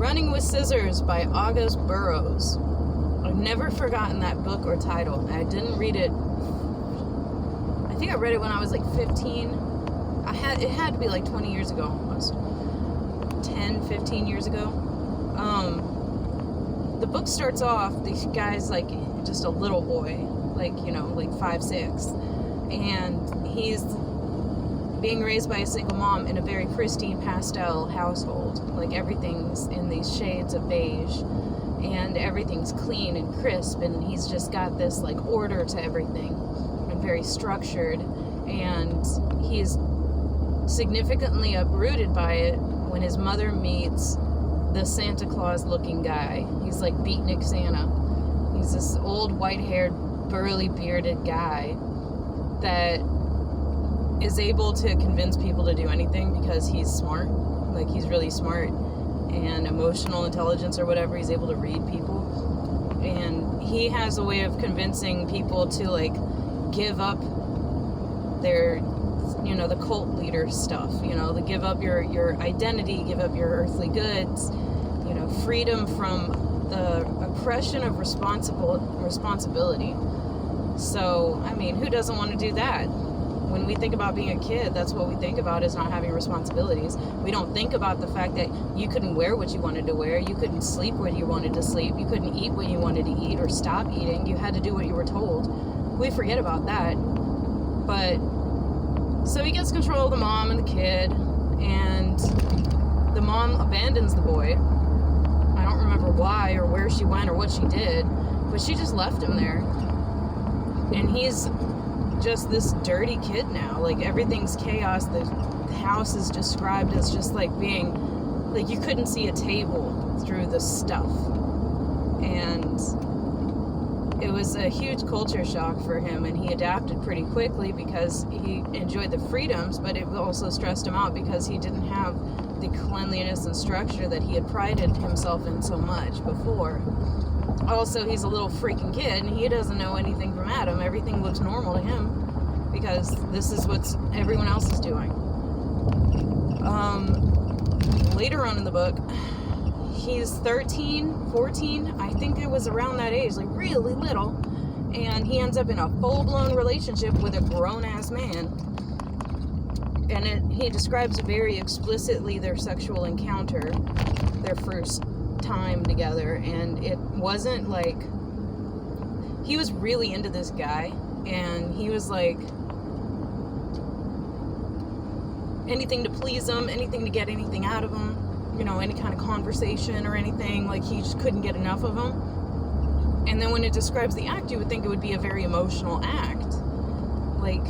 Running with Scissors by August Burroughs. I've never forgotten that book or title. I didn't read it. I think I read it when I was like 15. It had to be like 20 years ago almost. 10, 15 years ago. The book starts off, this guy's like just a little boy, like, you know, like 5, 6. And he's being raised by a single mom in a very pristine pastel household. Like everything's in these shades of beige and everything's clean and crisp, and he's just got this like order to everything and very structured, and he's significantly uprooted by it when his mother meets the Santa Claus looking guy. He's like beatnik Santa. He's this old white-haired burly bearded guy that is able to convince people to do anything because he's smart. Like, he's really smart, and emotional intelligence or whatever, he's able to read people. And he has a way of convincing people to like give up their, you know, the cult leader stuff, you know, to give up your identity, give up your earthly goods, you know, freedom from the oppression of responsibility. So, I mean, who doesn't want to do that? When we think about being a kid, that's what we think about, is not having responsibilities. We don't think about the fact that you couldn't wear what you wanted to wear, you couldn't sleep when you wanted to sleep, you couldn't eat when you wanted to eat or stop eating, you had to do what you were told. We forget about that. But, so he gets control of the mom and the kid, and the mom abandons the boy. I don't remember why or where she went or what she did, but she just left him there. And he's just this dirty kid now. Like, everything's chaos. The house is described as just like being like you couldn't see a table through the stuff. And it was a huge culture shock for him, and he adapted pretty quickly because he enjoyed the freedoms, but it also stressed him out because he didn't have the cleanliness and structure that he had prided himself in so much before. Also, he's a little freaking kid, and he doesn't know anything from Adam. Everything looks normal to him because this is what everyone else is doing. Later on in the book, he's 13, 14, I think it was around that age, like really little, and he ends up in a full-blown relationship with a grown-ass man. And he describes very explicitly their sexual encounter, their first time together, and it wasn't like, he was really into this guy, and he was like anything to please him, anything to get anything out of him, you know, any kind of conversation or anything, like he just couldn't get enough of him. And then when it describes the act, you would think it would be a very emotional act, like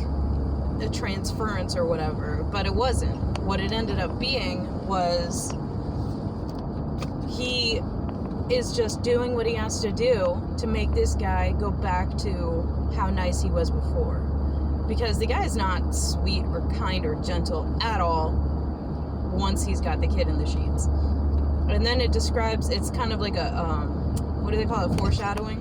a transference or whatever, but it wasn't. What it ended up being was he is just doing what he has to do to make this guy go back to how nice he was before. Because the guy's not sweet or kind or gentle at all once he's got the kid in the sheets. And then it describes, it's kind of like a, what do they call it, foreshadowing?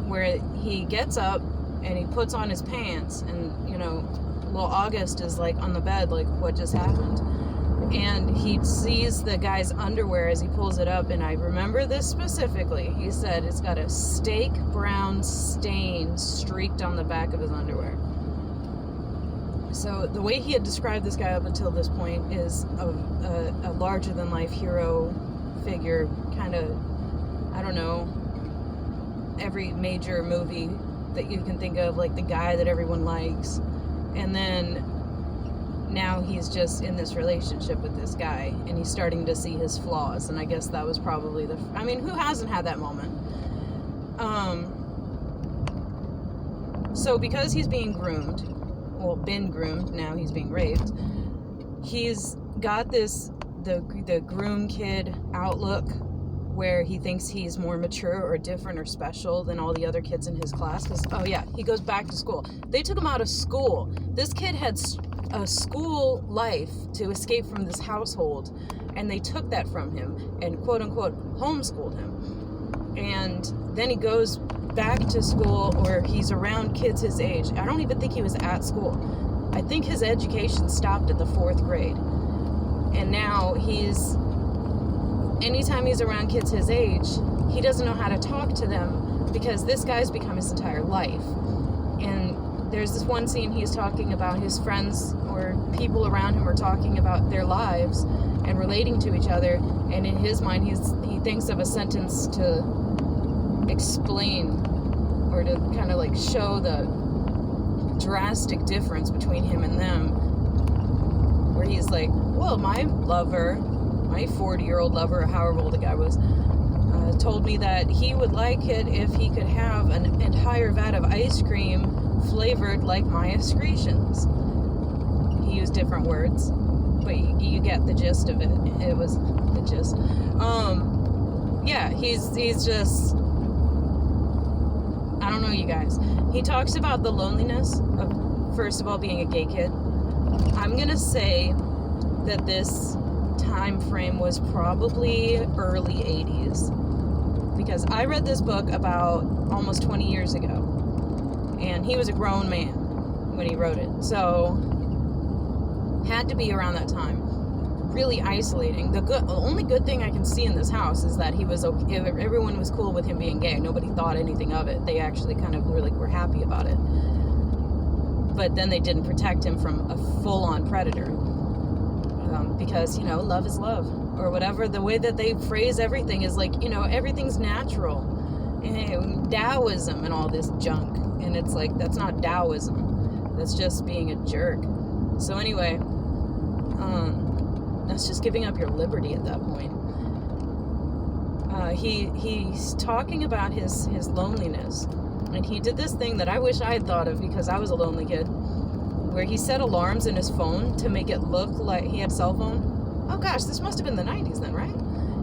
Where he gets up and he puts on his pants, and, you know, little August is like on the bed, like, what just happened? And he sees the guy's underwear as he pulls it up, and I remember this specifically. He said it's got a steak brown stain streaked on the back of his underwear. So the way he had described this guy up until this point is a larger-than-life hero figure, kind of, I don't know, every major movie that you can think of, like the guy that everyone likes. And then now he's just in this relationship with this guy, and he's starting to see his flaws, and I guess that was probably I mean, who hasn't had that moment? So because he's being groomed, well, been groomed, now he's being raped, he's got this, the groom kid outlook, where he thinks he's more mature or different or special than all the other kids in his class. Because, oh yeah, he goes back to school. They took him out of school. This kid had a school life to escape from this household, and they took that from him and quote-unquote homeschooled him. And then he goes back to school, or he's around kids his age. I don't even think he was at school. I think his education stopped at the 4th grade. And now he's anytime he's around kids his age, he doesn't know how to talk to them because this guy's become his entire life. And there's this one scene he's talking about his friends or people around him are talking about their lives and relating to each other, and in his mind he thinks of a sentence to explain or to kind of like show the drastic difference between him and them, where he's like, well, my 40-year-old lover, or however old the guy was, told me that he would like it if he could have an entire vat of ice cream flavored like my excretions. He used different words, but you get the gist of it. It was the gist. Yeah, he's just, I don't know, you guys. He talks about the loneliness of, first of all, being a gay kid. I'm gonna say that this time frame was probably early 80s, because I read this book about almost 20 years ago, and he was a grown man when he wrote it, so had to be around that time. Really isolating. The only good thing I can see in this house is that he was okay. Everyone was cool with him being gay. Nobody thought anything of it. They actually kind of really were happy about it. But then they didn't protect him from a full-on predator, because, you know, love is love, or whatever. The way that they phrase everything is like, you know, everything's natural, and Taoism and all this junk, and it's like, that's not Taoism. That's just being a jerk. So anyway, that's just giving up your liberty at that point. He's talking about his loneliness, and he did this thing that I wish I had thought of because I was a lonely kid, where he set alarms in his phone to make it look like he had a cell phone. Oh gosh, this must have been the 90s then, right?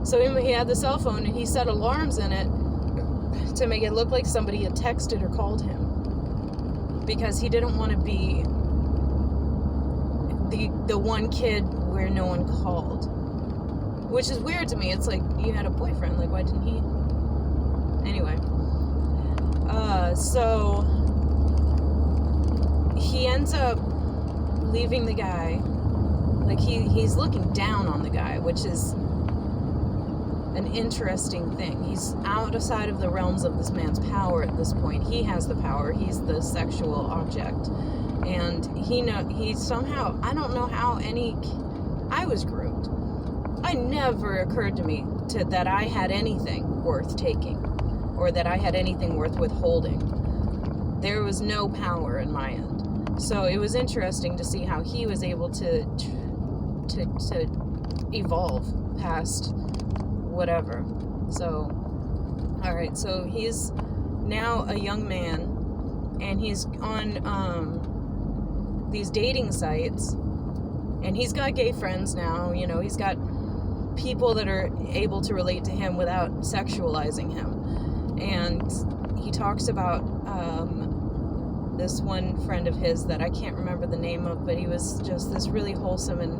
So he had the cell phone and he set alarms in it to make it look like somebody had texted or called him, because he didn't want to be the one kid where no one called, which is weird to me. It's like, you had a boyfriend, like, why didn't he? Anyway, so he ends up leaving the guy. Like, he's looking down on the guy, which is an interesting thing. He's outside of the realms of this man's power at this point. He has the power. He's the sexual object. And he somehow, I don't know how I was groomed. It never occurred to me that I had anything worth taking, or that I had anything worth withholding. There was no power in my end. So it was interesting to see how he was able to evolve past whatever. So, all right, so he's now a young man, and he's on these dating sites, and he's got gay friends now. You know, he's got people that are able to relate to him without sexualizing him. And he talks about this one friend of his that I can't remember the name of, but he was just this really wholesome and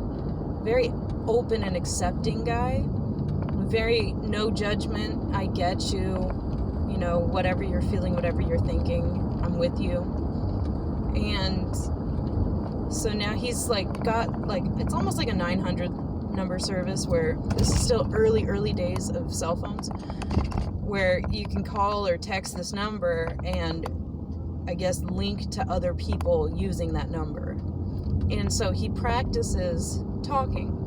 very open and accepting guy. Very no judgment. I get you. You know, whatever you're feeling, whatever you're thinking, I'm with you. And so now he's like got like, it's almost like a 900 number service, where this is still early days of cell phones, where you can call or text this number and I guess link to other people using that number. And so he practices talking.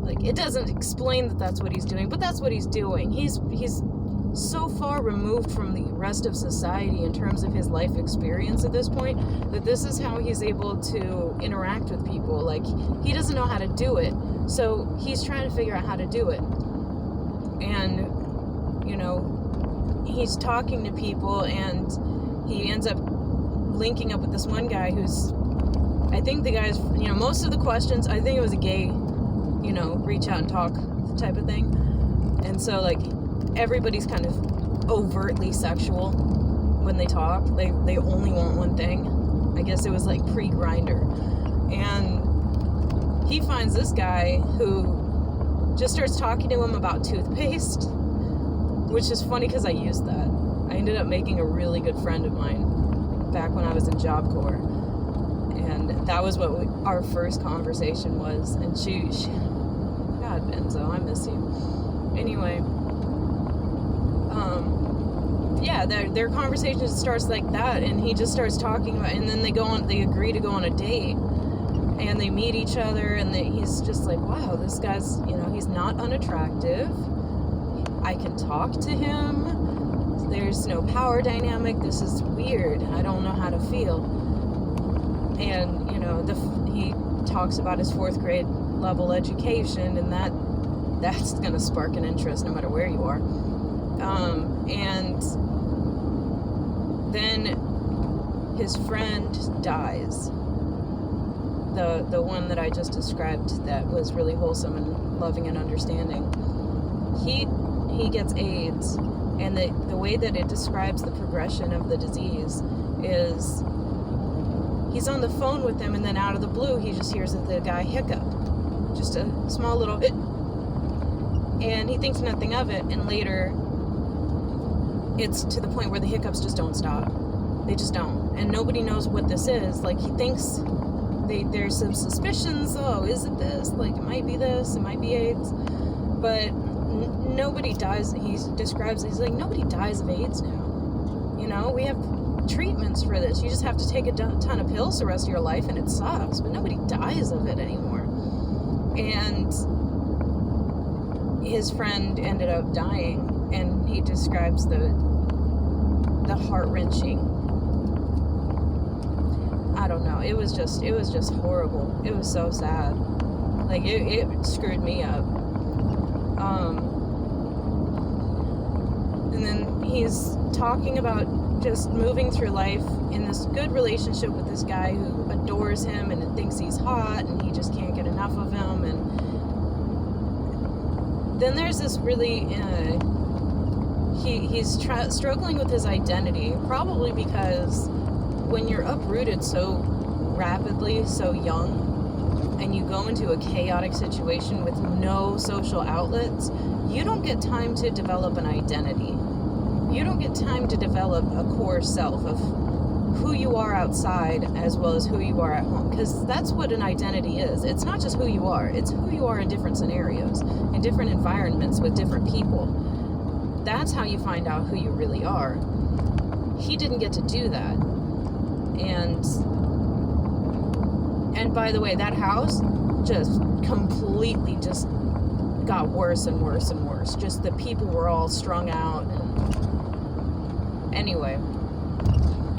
Like, it doesn't explain that that's what he's doing, but that's what he's doing. He's so far removed from the rest of society in terms of his life experience at this point, that this is how he's able to interact with people. Like, he doesn't know how to do it, so he's trying to figure out how to do it. And, you know, he's talking to people, and he ends up linking up with this one guy who's, I think the guy's, you know, most of the questions, I think it was a gay, you know, reach out and talk type of thing. And so, like, everybody's kind of overtly sexual when they talk. They only want one thing. I guess it was like pre-Grindr. And he finds this guy who just starts talking to him about toothpaste, which is funny because I used that. I ended up making a really good friend of mine back when I was in Job Corps. And that was what our first conversation was. And she God, Benzo, I miss you. anyway, yeah, their conversation just starts like that, and he just starts talking about, and then they agree to go on a date, and they meet each other, and he's just like, wow, this guy's, he's not unattractive. I can talk to him. There's no power dynamic. This is weird. I don't know how to feel. And, he talks about his 4th grade level education, and that's going to spark an interest no matter where you are. And then his friend dies. The one that I just described that was really wholesome and loving and understanding. He gets AIDS, and the way that it describes the progression of the disease is he's on the phone with them, and then out of the blue he just hears the guy hiccup, just a small little hit, and he thinks nothing of it, and later it's to the point where the hiccups just don't stop. They just don't, and nobody knows what this is. Like, he thinks there's some suspicions. Oh, is it this? Like, it might be this, it might be AIDS, but nobody dies. He describes it, he's like, nobody dies of AIDS now. We have treatments for this. You just have to take a ton of pills the rest of your life, and it sucks, but nobody dies of it anymore. And his friend ended up dying, and he describes the heart-wrenching, I don't know, it was just horrible. It was so sad. Like, it screwed me up. And then he's talking about just moving through life in this good relationship with this guy who adores him and thinks he's hot, and he just can't get enough of him. And then there's this really he's struggling with his identity, probably because when you're uprooted so rapidly, so young, and you go into a chaotic situation with no social outlets, you don't get time to develop an identity. You don't get time to develop a core self of who you are outside as well as who you are at home, because that's what an identity is. It's not just who you are, it's who you are in different scenarios, in different environments with different people. That's how you find out who you really are. He didn't get to do that. And by the way, that house just completely just got worse and worse and worse. Just the people were all strung out. And anyway,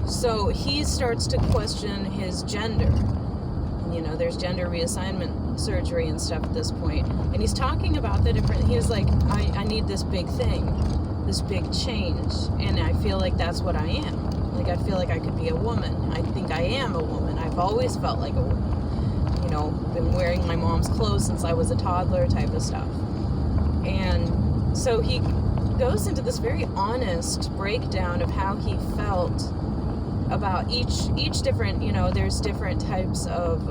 so he starts to question his gender. There's gender reassignment surgery and stuff at this point. And he's talking about he was like, I need this big thing, this big change. And I feel like that's what I am. Like, I feel like I could be a woman. I think I am a woman. I've always felt like a woman. Been wearing my mom's clothes since I was a toddler type of stuff. And so he goes into this very honest breakdown of how he felt about each different, there's different types of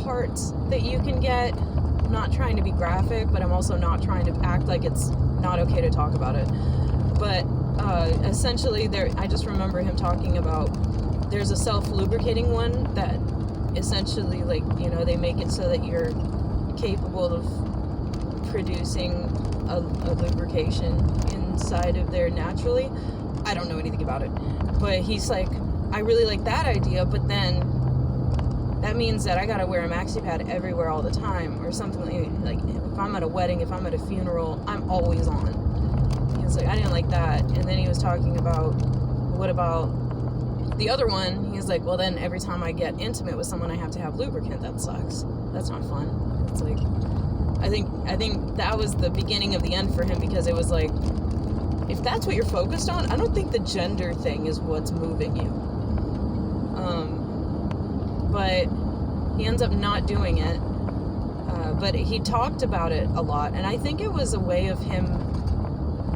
parts that you can get. I'm not trying to be graphic, but I'm also not trying to act like it's not okay to talk about it. But essentially, I just remember him talking about there's a self-lubricating one that essentially, like, they make it so that you're capable of producing a lubrication inside of there naturally. I don't know anything about it, but he's like, I really like that idea, but then that means that I gotta wear a maxi pad everywhere all the time, or something like if I'm at a wedding, if I'm at a funeral, I'm always on. He's like, I didn't like that. And then he was talking about, what about the other one? He's like, well, then every time I get intimate with someone, I have to have lubricant. That sucks. That's not fun. It's like, I think that was the beginning of the end for him, because it was like, if that's what you're focused on, I don't think the gender thing is what's moving you. But he ends up not doing it. But he talked about it a lot, and I think it was a way of him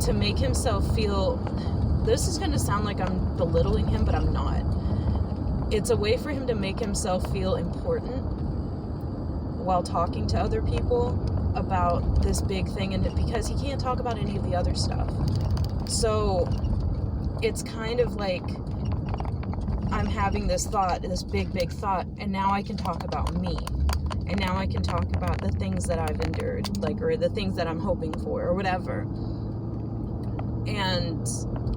to make himself feel, this is going to sound like I'm belittling him, but I'm not. It's a way for him to make himself feel important while talking to other people about this big thing, and because he can't talk about any of the other stuff. So it's kind of like, I'm having this thought, this big thought, and now I can talk about me. And now I can talk about the things that I've endured, like, or the things that I'm hoping for, or whatever. And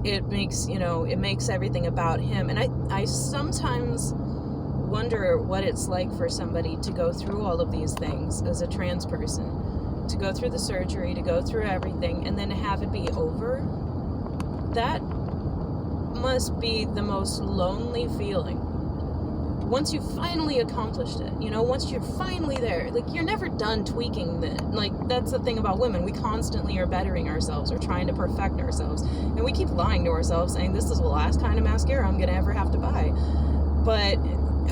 it makes, it makes everything about him. And I sometimes wonder what it's like for somebody to go through all of these things as a trans person, to go through the surgery, to go through everything, and then to have it be over. That must be the most lonely feeling. Once you've finally accomplished it, once you're finally there, like, you're never done tweaking that's the thing about women. We constantly are bettering ourselves or trying to perfect ourselves. And we keep lying to ourselves saying this is the last kind of mascara I'm going to ever have to buy. But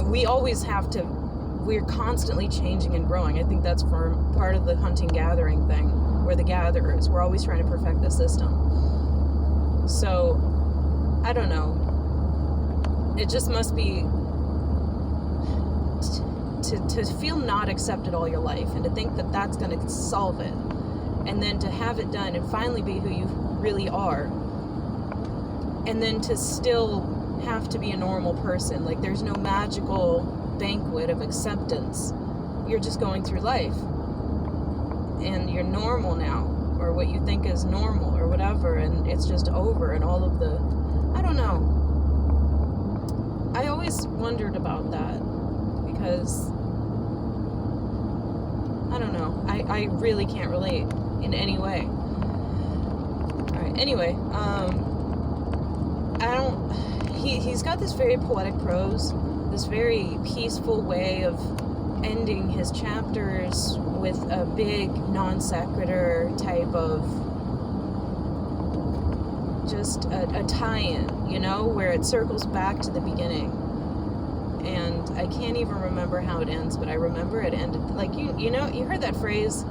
we always have to, we're constantly changing and growing. I think that's for part of the hunting-gathering thing. We're the gatherers. We're always trying to perfect the system. So, I don't know. It just must be to feel not accepted all your life, and to think that that's going to solve it, and then to have it done and finally be who you really are, and then to still have to be a normal person. Like, there's no magical banquet of acceptance. You're just going through life, and you're normal now, or what you think is normal, or whatever, and it's just over, and all of the, I don't know. I always wondered about that, because I don't know. I really can't relate in any way. Alright, anyway, he's got this very poetic prose, this very peaceful way of ending his chapters with a big non sequitur type of just a tie-in, where it circles back to the beginning. And I can't even remember how it ends, but I remember it ended, like, you heard that phrase,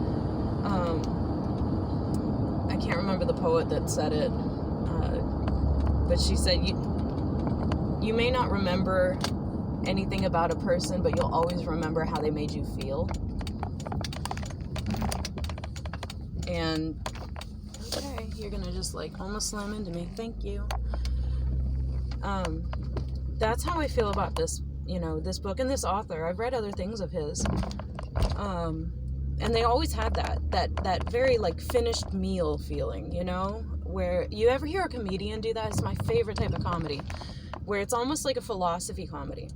I can't remember the poet that said it, but she said, you may not remember anything about a person, but you'll always remember how they made you feel. And, okay, you're gonna just, almost slam into me, thank you. That's how I feel about this, this book and this author. I've read other things of his, and they always had that very, finished meal feeling, where you ever hear a comedian do that? It's my favorite type of comedy, where it's almost like a philosophy comedy,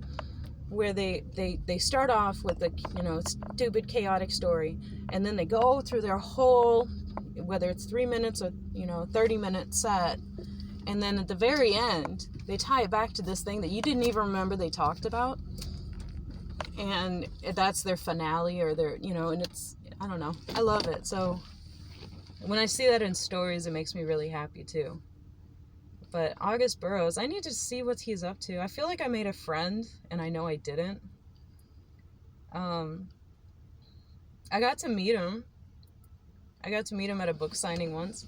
where they start off with a, stupid, chaotic story, and then they go through their whole, whether it's 3 minutes or, 30-minute set, and then at the very end, they tie it back to this thing that you didn't even remember they talked about. And that's their finale, or their, and it's, I don't know. I love it. So when I see that in stories, it makes me really happy too. But August Burroughs, I need to see what he's up to. I feel like I made a friend, and I know I didn't. I got to meet him. At a book signing once.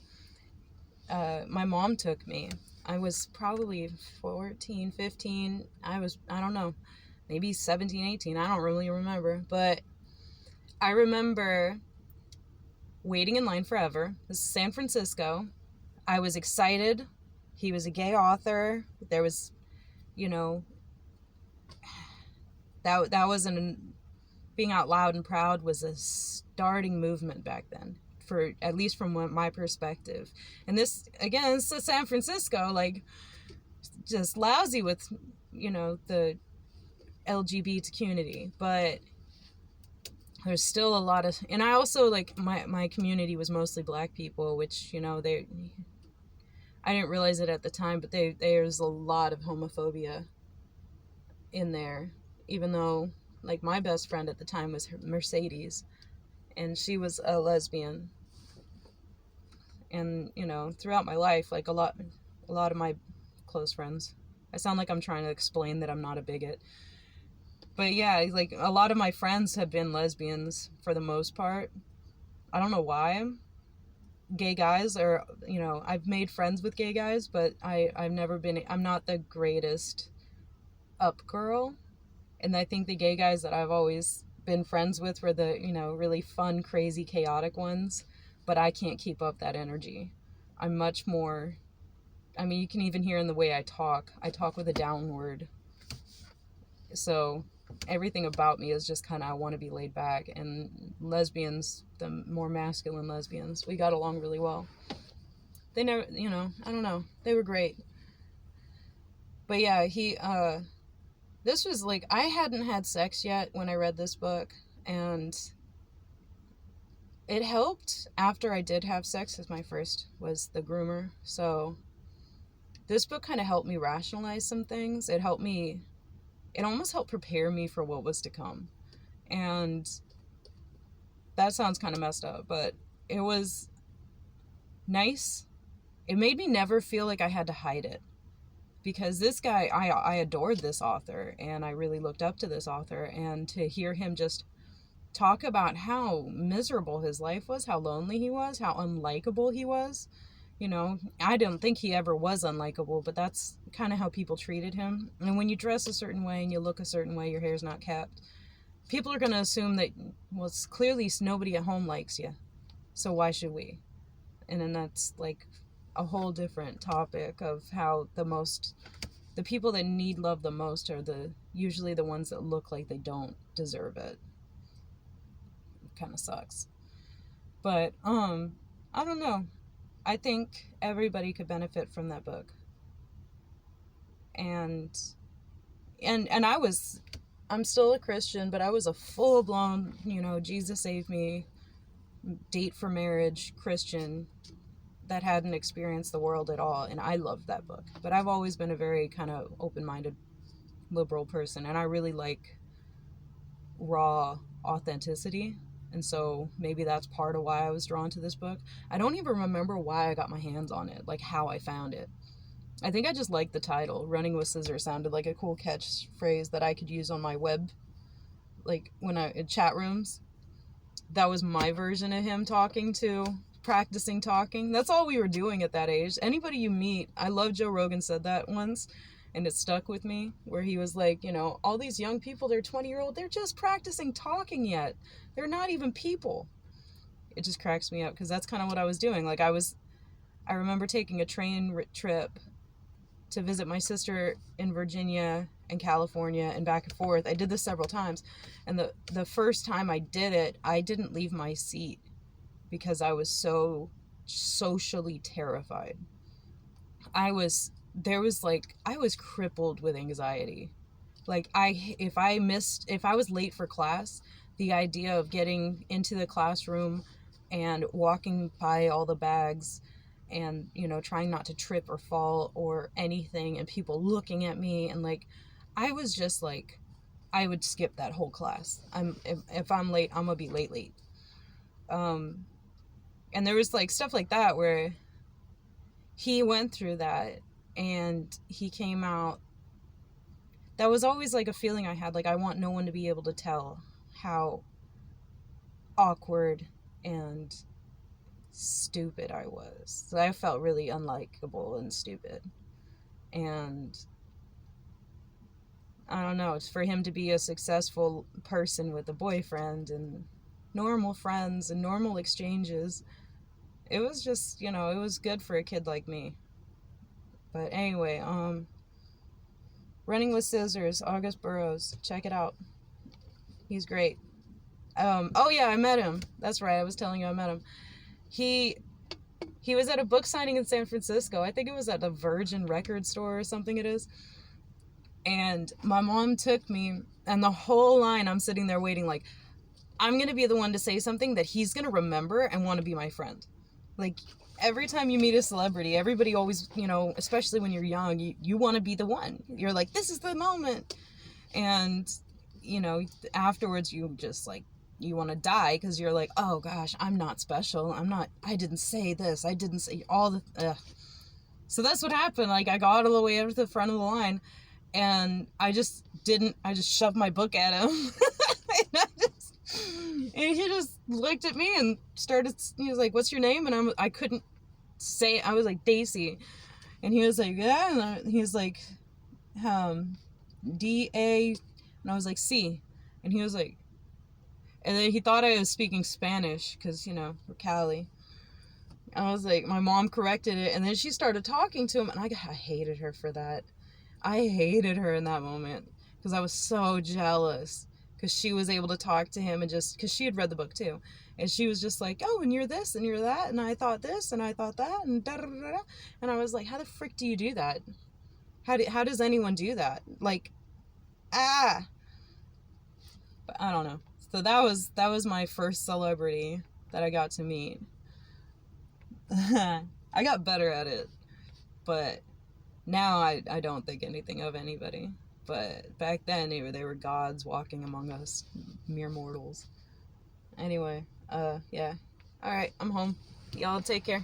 My mom took me. I was probably 14, 15. I don't know, maybe 17, 18. I don't really remember. But I remember waiting in line forever. This is San Francisco. I was excited. He was a gay author. There was, that wasn't, being out loud and proud was a starting movement back then. For at least from my perspective. And this, again, it's San Francisco, just lousy with, the LGBT community, but there's still a lot of, and I also, my community was mostly black people, which, I didn't realize it at the time, but there's a lot of homophobia in there, even though, my best friend at the time was Mercedes, and she was a lesbian. And, throughout my life, a lot of my close friends, I sound like I'm trying to explain that I'm not a bigot. But yeah, a lot of my friends have been lesbians for the most part. I don't know why. Gay guys are, I've made friends with gay guys, but I'm not the greatest up girl. And I think the gay guys that I've always been friends with were the, really fun, crazy, chaotic ones. But I can't keep up that energy. I'm much more, you can even hear in the way I talk with a downward. So everything about me is just kind of, I want to be laid back. And lesbians, the more masculine lesbians, we got along really well. They never, you know, I don't know, they were great. But yeah, this was like, I hadn't had sex yet when I read this book, and it helped after I did have sex, as my first was the groomer. So this book kind of helped me rationalize some things. It almost helped prepare me for what was to come. And that sounds kind of messed up, but it was nice. It made me never feel like I had to hide it. Because this guy, I adored this author, and I really looked up to this author, and to hear him just talk about how miserable his life was, how lonely he was, how unlikable he was. You know, I don't think he ever was unlikable, but that's kind of how people treated him. And when you dress a certain way and you look a certain way, your hair's not kept, people are going to assume that, well, it's clearly nobody at home likes you, so why should we? And then that's like a whole different topic of how the people that need love the most are usually the ones that look like they don't deserve it. Kind of sucks. But I don't know, I think everybody could benefit from that book. And I'm still a Christian, but I was a full-blown, you know, Jesus saved me, date for marriage Christian that hadn't experienced the world at all, and I loved that book. But I've always been a very kind of open-minded liberal person, and I really like raw authenticity. And so maybe that's part of why I was drawn to this book. I don't even remember why I got my hands on it, like how I found it. I think I just liked the title. Running with Scissors sounded like a cool catchphrase that I could use on my web, like when in chat rooms. That was my version of him practicing talking. That's all we were doing at that age. Anybody you meet, I love Joe Rogan said that once, and it stuck with me, where he was like, you know, all these young people, they're 20-year-old, they're just practicing talking yet. They're not even people. It just cracks me up, because that's kind of what I was doing. Like, I remember taking a train trip to visit my sister in Virginia and California and back and forth. I did this several times. And the first time I did it, I didn't leave my seat because I was so socially terrified. I was crippled with anxiety. Like, if I was late for class, the idea of getting into the classroom and walking by all the bags and, you know, trying not to trip or fall or anything, and people looking at me, and like, I was just like, I would skip that whole class. If I'm late, I'm gonna be late. And there was like stuff like that where he went through that and he came out. That was always like a feeling I had. Like, I want no one to be able to tell how awkward and stupid I was. So I felt really unlikable and stupid. And I don't know, it's for him to be a successful person with a boyfriend and normal friends and normal exchanges. It was just, you know, it was good for a kid like me. But anyway, Running with Scissors, August Burroughs. Check it out. He's great. Oh yeah, I met him. That's right, I was telling you I met him. He was at a book signing in San Francisco. I think it was at the Virgin Record store or something it is. And my mom took me, and the whole line I'm sitting there waiting, like, I'm going to be the one to say something that he's going to remember and want to be my friend. Like, every time you meet a celebrity, everybody always, you know, especially when you're young, you want to be the one. You're like, this is the moment. And, you know, afterwards you just like, you want to die because you're like, oh gosh, I'm not special. I didn't say this. I didn't say all the, So that's what happened. Like, I got all the way up to the front of the line, and I just shoved my book at him. And he just looked at me and he was like, what's your name? And I couldn't say it. I was like, Daisy. And he was like, yeah. And he was like, D-A. And I was like, C. And he was like, and then he thought I was speaking Spanish because, you know, we're Cali. And I was like, my mom corrected it. And then she started talking to him, and I hated her for that. I hated her in that moment. because I was so jealous. Because she was able to talk to him and just, because she had read the book too. And she was just like, oh, and you're this and you're that, and I thought this and I thought that, and da da da da. And I was like, how the frick do you do that? How does anyone do that? Like, ah. But I don't know. So that was my first celebrity that I got to meet. I got better at it, but now I don't think anything of anybody. But back then they were gods walking among us, mere mortals. Anyway, yeah. All right, I'm home. Y'all take care.